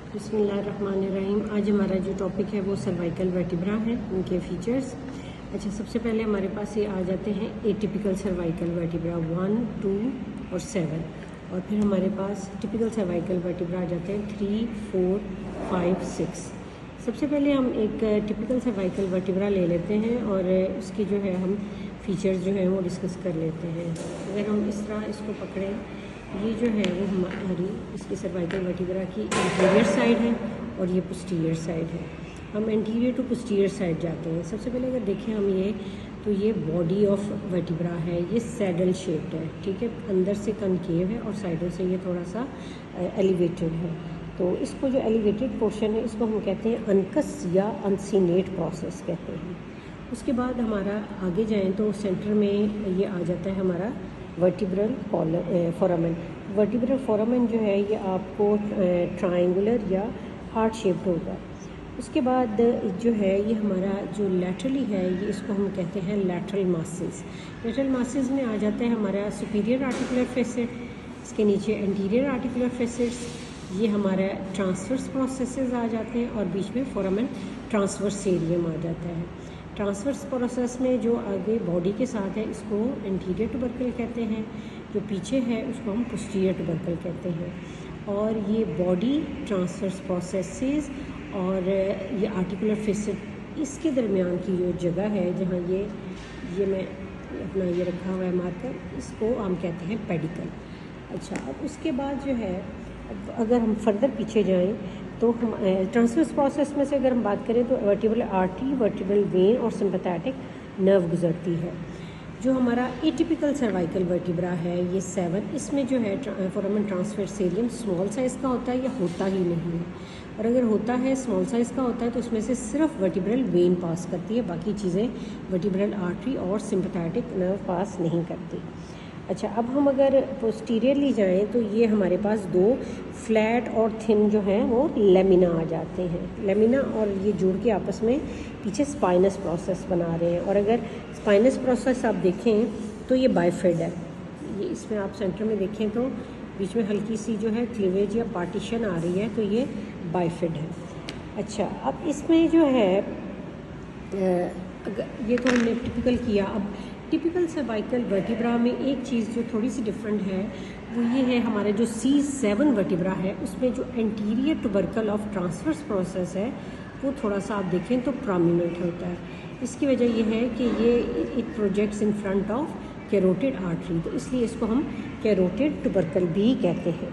बिस्मिल्लाहिर्रहमानिर्रहीम। आज हमारा जो टॉपिक है वो सर्वाइकल वर्टिब्रा है, उनके फीचर्स। अच्छा, सबसे पहले हमारे पास ये आ जाते हैं एटिपिकल सर्वाइकल वर्टिब्रा 1, 2 और 7, और फिर हमारे पास टिपिकल सर्वाइकल वर्टिब्रा आ जाते हैं 3, 4, 5, 6। सबसे पहले हम एक टिपिकल सर्वाइकल वर्टिब्रा ले लेते हैं और उसकी जो है हम फीचर्स जो है वो डिस्कस कर लेते हैं। अगर हम इस तरह इसको पकड़ें, ये जो है वो हमारी इसकी सर्वाइकल वर्टिब्रा की इंटीरियर साइड है और ये पोस्टीरियर साइड है। हम एंटीरियर टू पोस्टीरियर साइड जाते हैं। सबसे पहले अगर देखें हम ये बॉडी ऑफ वर्टिब्रा है, ये सैडल शेप्ड है, ठीक है। अंदर से कनकेव है और साइडों से ये थोड़ा सा एलिवेटेड है। तो इसको जो एलिवेटेड पोर्शन है इसको हम कहते हैं अनकस या अनसीनेट प्रोसेस कहते हैं। उसके बाद हमारा आगे जाएँ तो सेंटर में ये आ जाता है हमारा वर्टिब्रल फोरामेन। वर्टिब्रल फोरामेन जो है ये आपको ट्रायंगुलर या हार्ट शेप्ड होगा। उसके बाद जो है ये हमारा जो लैटरली है, ये इसको हम कहते हैं लैटरल मासेस। लैटरल मासेस में आ जाता है हमारा सुपीरियर आर्टिकुलर फेसेट, इसके नीचे एंटीरियर आर्टिकुलर फेसेट्स, ये हमारा ट्रांसवर्स प्रोसेसेस आ जाते हैं और बीच में फोरामेन ट्रांसवर्स एरियम आ जाता है। ट्रांसवर्स प्रोसेस में जो आगे बॉडी के साथ है इसको एंटीरियर टुबरकल कहते हैं, जो पीछे है उसको हम पोस्टीरियर टुबरकल कहते हैं। और ये बॉडी ट्रांसवर्स प्रोसेसेस और ये आर्टिकुलर फेसेट, इसके दरमियान की जो जगह है जहाँ ये मैं अपना ये रखा हुआ है मार्कर, इसको हम कहते हैं पेडिकल। अच्छा, अब उसके बाद जो है अगर हम फर्दर पीछे जाएं तो हम ट्रांसवर्स प्रोसेस में से अगर हम बात करें तो वर्टिब्रल आर्टरी, वर्टिब्रल वेन और सिंपैथेटिक नर्व गुजरती है। जो हमारा एटिपिकल सर्वाइकल वर्टिब्रा है ये 7, इसमें जो है फोरामेन ट्रांसवर्स एरियम स्मॉल साइज़ का होता है या होता ही नहीं है, और अगर होता है स्मॉल साइज़ का होता है तो उसमें से सिर्फ वर्टिब्रल वेन पास करती है, बाकी चीज़ें वर्टिब्रल आर्टरी और सिंपैथेटिक नर्व पास नहीं करती। अच्छा, अब हम अगर पोस्टीरियरली जाएं तो ये हमारे पास 2 फ्लैट और थिन जो हैं वो लेमिना आ जाते हैं। लेमिना और ये जुड़ के आपस में पीछे स्पाइनस प्रोसेस बना रहे हैं। और अगर स्पाइनस प्रोसेस आप देखें तो ये बाइफिड है। ये इसमें आप सेंटर में देखें तो बीच में हल्की सी जो है क्लीवेज या पार्टीशन आ रही है, तो ये बाइफिड है। अच्छा, अब इसमें जो है ये तो हमने टिपिकल किया। अब टिपिकल सर्वाइकल वर्टिब्रा में एक चीज़ जो थोड़ी सी डिफरेंट है वो ये है, हमारा जो C7 वर्टिब्रा है उसमें जो एंटीरियर टुबरकल ऑफ ट्रांसवर्स प्रोसेस है वो थोड़ा सा आप देखें तो प्रोमिनेंट होता है। इसकी वजह ये है कि ये it projects in front of carotid artery, तो इसलिए इसको हम कैरोटिड टुबरकल भी कहते हैं।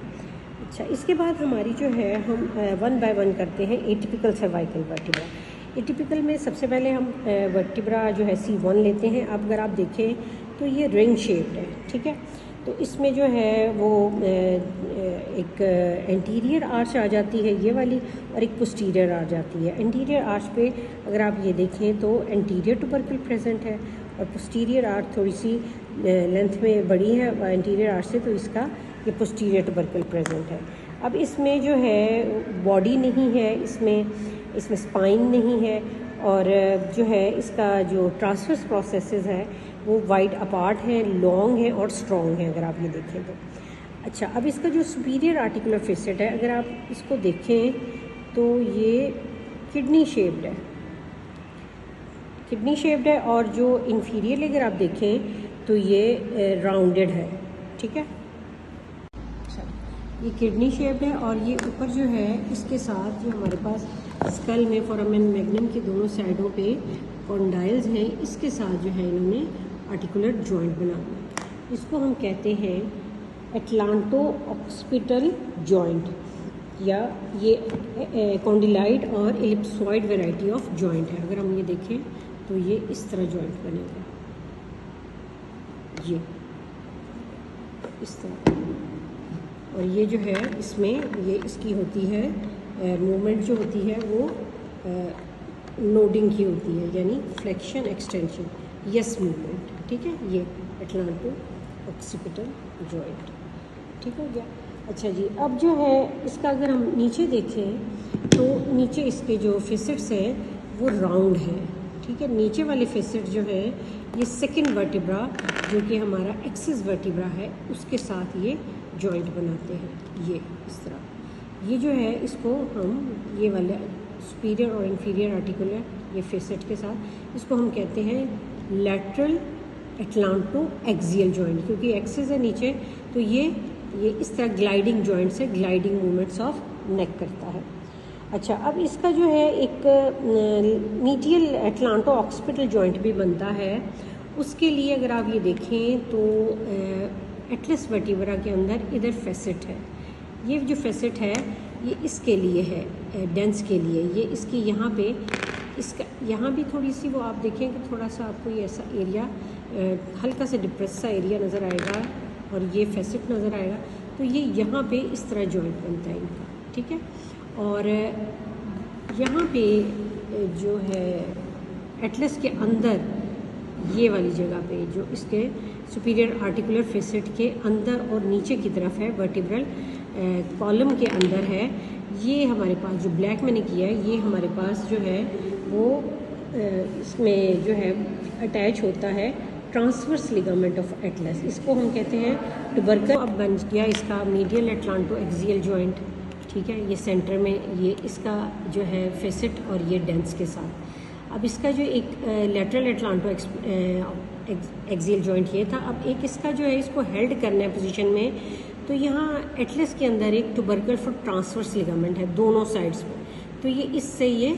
अच्छा, इसके बाद हमारी जो है हम 1 बाय 1 करते हैं एटिपिकल सर्वाइकल वर्टिब्रा। एटिपिकल में सबसे पहले हम वर्टिब्रा जो है C1 लेते हैं। अब अगर आप देखें तो ये रिंग शेप्ड है, ठीक है। तो इसमें जो है वो एक एंटीरियर आर्च आ जाती है ये वाली, और एक पोस्टीरियर आ जाती है। एंटीरियर आर्च पे अगर आप ये देखें तो एंटीरियर टुबरकल प्रेजेंट है और पोस्टीरियर आर्च थोड़ी सी लेंथ में बड़ी है एंटीरियर आर्च से, तो इसका ये पोस्टीरियर टुबरकल प्रेजेंट है। अब इसमें जो है बॉडी नहीं है, इसमें स्पाइन नहीं है, और जो है इसका जो ट्रांसवर्स प्रोसेसेस है वो वाइड अपार्ट हैं, लॉन्ग हैं और स्ट्रॉन्ग हैं अगर आप ये देखें तो। अच्छा, अब इसका जो सुपीरियर आर्टिकुलर फेसेट है अगर आप इसको देखें तो ये किडनी शेप्ड है, और जो इंफीरियर अगर आप देखें तो ये राउंडेड है, ठीक है। ये किडनी शेप्ड है और ये ऊपर जो है इसके साथ जो हमारे पास स्कल में फोरामेन मैग्नम के दोनों साइडों पे कॉन्डाइल्स हैं, इसके साथ जो है इन्होंने आर्टिकुलर जॉइंट बना दिया। इसको हम कहते हैं एटलांटो ऑक्सिपिटल जॉइंट, या ये कॉन्डिलाइड और एलिप्सॉइड वैरायटी ऑफ जॉइंट है। अगर हम ये देखें तो ये इस तरह जॉइंट बनेगा, ये इस तरह। और ये जो है इसमें ये इसकी होती है मूवमेंट जो होती है वो नोडिंग की होती है, यानी फ्लेक्शन एक्सटेंशन, यस मूवमेंट, ठीक है। ये एटलांटो ऑक्सिपिटल जॉइंट, ठीक हो गया। अच्छा जी, अब जो है इसका अगर हम नीचे देखें तो नीचे इसके जो फेसेट्स हैं वो राउंड है, ठीक है। नीचे वाले फेसेट जो है ये सेकंड वर्टिब्रा जो कि हमारा एक्सिस वर्टिब्रा है उसके साथ ये जॉइंट बनाते हैं, ये इस तरह। ये जो है इसको हम ये वाला सुपीरियर और इंफीरियर आर्टिकुलर ये फेसेट के साथ इसको हम कहते हैं लैटरल एटलांटो एक्सियल जॉइंट, क्योंकि एक्सिस है नीचे तो ये इस तरह ग्लाइडिंग जॉइंट से ग्लाइडिंग मूवमेंट्स ऑफ नेक करता है। अच्छा, अब इसका जो है एक मीडियल एटलांटो ऑक्सिपिटल जॉइंट भी बनता है। उसके लिए अगर आप ये देखें तो एटलस वर्टिब्रा के अंदर इधर फेसेट है, ये जो फेसेट है ये इसके लिए है, डेंस के लिए, ये इसकी यहाँ पे इसका यहाँ भी थोड़ी सी वो आप देखें कि थोड़ा सा आपको ये ऐसा एरिया हल्का सा डिप्रेस सा एरिया नज़र आएगा और ये फेसेट नज़र आएगा, तो ये यहाँ पे इस तरह जॉइंट बनता है इनका, ठीक है। और यहाँ पे जो है एटलस के अंदर ये वाली जगह पे जो इसके सुपीरियर आर्टिकुलर फेसेट के अंदर और नीचे की तरफ है, वर्टिब्रल कॉलम के अंदर है, ये हमारे पास जो ब्लैक मैंने किया है ये हमारे पास जो है वो इसमें जो है अटैच होता है ट्रांसवर्स लिगामेंट ऑफ एटलस, इसको हम कहते हैं ट्यूबरकल। अब बन गया इसका मीडियल एटलांटो एक्सियल जॉइंट, ठीक है, ये सेंटर में ये इसका जो है फेसेट और ये डेंस के साथ। अब इसका जो एक लेटरल एटलांटो एक्सियल जॉइंट ये था, अब एक इसका जो है इसको हेल्ड करना है पोजीशन में, तो यहाँ एटलस के अंदर एक ट्यूबरकल फॉर ट्रांसवर्स लिगामेंट है दोनों साइड्स में, तो ये इससे ये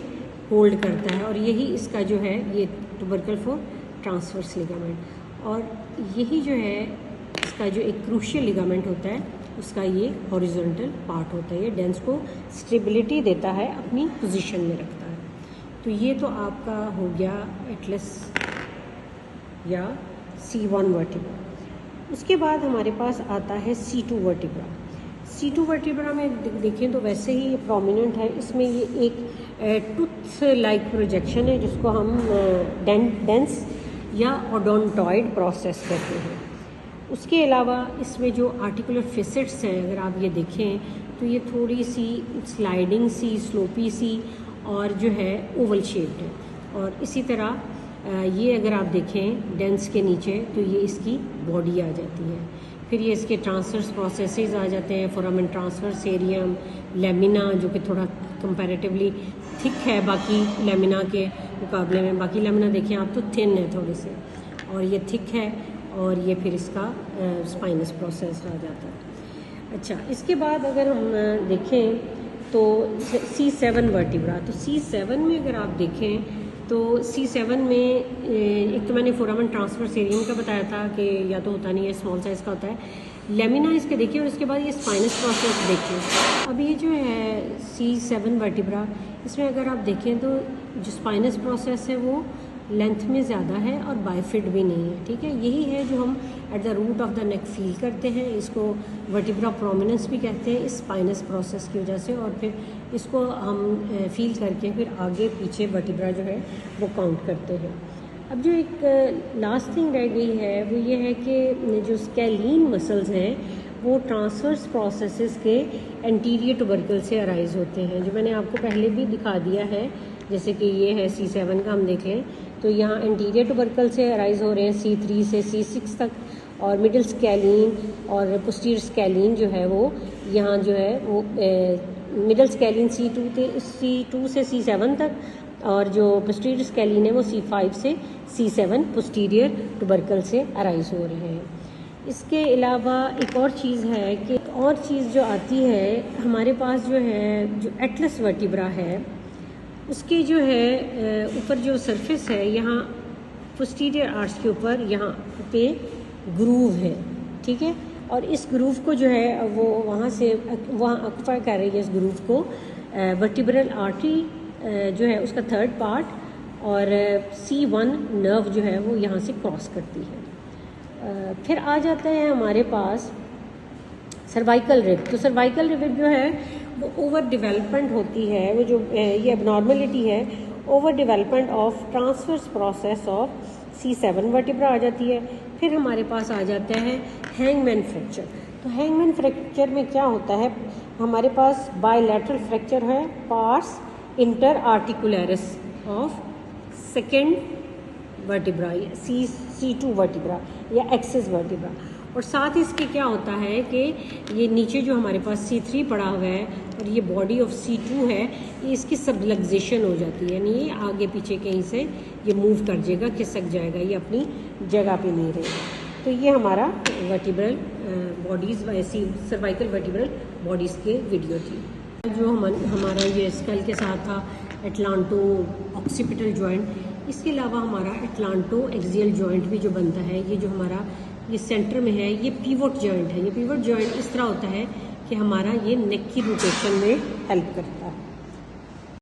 होल्ड करता है और यही इसका जो है ये ट्यूबरकल फॉर ट्रांसवर्स लिगामेंट। और यही जो है इसका जो एक क्रूशियल लिगामेंट होता है उसका ये हॉरिजॉन्टल पार्ट होता है, ये डेंस को स्टेबिलिटी देता है, अपनी पोजीशन में रखता है। तो ये तो आपका हो गया एटलस या C1 वर्टिब्रा। उसके बाद हमारे पास आता है C2 वर्टिब्रा। C2 वर्टिब्रा में देखें तो वैसे ही ये प्रोमिनेंट है, इसमें ये एक टूथ लाइक प्रोजेक्शन है जिसको हम डेंस या ओडोंटॉइड प्रोसेस कहते हैं। उसके अलावा इसमें जो आर्टिकुलर फेसेट्स हैं अगर आप ये देखें तो ये थोड़ी सी स्लाइडिंग सी, स्लोपी सी और जो है ओवल शेप्ड है। और इसी तरह ये अगर आप देखें डेंस के नीचे तो ये इसकी बॉडी आ जाती है। फिर ये इसके ट्रांसवर्स प्रोसेसेस आ जाते हैं, फोरामेन ट्रांसवर्स एरियम, लेमिना जो कि थोड़ा कंपैरेटिवली थिक है बाकी लेमिना के मुकाबले में, बाकी लेमिना देखें आप तो थिन है थोड़े से और ये थिक है, और ये फिर इसका स्पाइनस प्रोसेस आ जाता है। अच्छा, इसके बाद अगर हम देखें तो C7 वर्टिब्रा, तो C7 में अगर आप देखें तो C7 में एक तो मैंने फोरामेन ट्रांसवर्स एरियम का बताया था कि या तो होता नहीं है, स्मॉल साइज़ का होता है, लेमिना इसके देखिए, और इसके बाद ये स्पाइनस प्रोसेस देखिए। अब ये जो है C7 वर्टिब्रा, इसमें अगर आप देखें तो जो स्पाइनस प्रोसेस है वो लेंथ में ज़्यादा है और बाइफिड भी नहीं है, ठीक है। यही है जो हम at the root of the neck feel करते हैं, इसको वर्टिब्रा प्रोमिनेंस भी कहते हैं इस स्पाइनस प्रोसेस की वजह से, और फिर इसको हम फील करके फिर आगे पीछे वर्टिब्रा जो है वो काउंट करते हैं। अब जो एक लास्ट थिंग रह गई है वो ये है कि जो स्कैलीन मसल्स हैं वो ट्रांसवर्स प्रोसेसेस के एंटीरियर ट्यूबरकल से अराइज होते हैं, जो मैंने आपको पहले भी दिखा दिया है। जैसे कि ये है C7 का, हम देख लें तो यहाँ एंटीरियर ट्यूबरकल से अराइज हो रहे हैं C3 से C6 तक, और मिडिल स्कैलीन और पोस्टीरियर स्कैलीन जो है वो यहाँ जो है वो मिडिल स्कैलीन C2 से C7 तक, और जो पोस्टीरियर स्कैलीन है वो C5 से C7 पोस्टीरियर ट्यूबरकल से अराइज हो रहे हैं। इसके अलावा एक और चीज़ है कि एक और चीज़ जो आती है हमारे पास जो है जो एटलस वर्टिब्रा है उसके जो है ऊपर जो सरफेस है यहाँ पोस्टीरियर आर्च के ऊपर यहाँ पे ग्रूव है, ठीक है, और इस ग्रूव को जो है वो वहाँ से वहाँ ऑक्यूपाई कर रही है इस ग्रूव को वर्टिब्रल आर्टरी जो है उसका थर्ड पार्ट, और C1 नर्व जो है वो यहाँ से क्रॉस करती है। फिर आ जाता है हमारे पास सर्वाइकल रिब। तो सर्वाइकल रिब जो है वो ओवर डेवलपमेंट होती है, वो जो ये एबनॉर्मलिटी है over development of transverse process of C7 vertebra आ जाती है। फिर हमारे पास आ जाता है हैंगमैन फ्रैक्चर। तो हैंगमैन फ्रैक्चर में क्या होता है, हमारे पास बायलैटरल फ्रैक्चर है pars inter articularis of second vertebra C2 vertebra या एक्सिस वर्टिब्रा, और साथ ही इसके क्या होता है कि ये नीचे जो हमारे पास C3 पड़ा हुआ है और ये बॉडी ऑफ C2 है, ये इसकी सबलक्सेशन हो जाती है, यानी ये आगे पीछे कहीं से ये मूव कर जाएगा, खिसक जाएगा, ये अपनी जगह पे नहीं रहेगा। तो ये हमारा वर्टिब्रल बॉडीज़ ऐसी सर्वाइकल वर्टिब्रल बॉडीज़ के वीडियो थी। जो हमारा ये स्कल के साथ था एटलांटो ऑक्सीपिटल जॉइंट, इसके अलावा हमारा एटलांटो एक्सियल जॉइंट भी जो बनता है, ये जो हमारा ये सेंटर में है, ये पिवोट जॉइंट है। ये पिवोट जॉइंट इस तरह होता है कि हमारा ये नेक की रोटेशन में हेल्प करता है।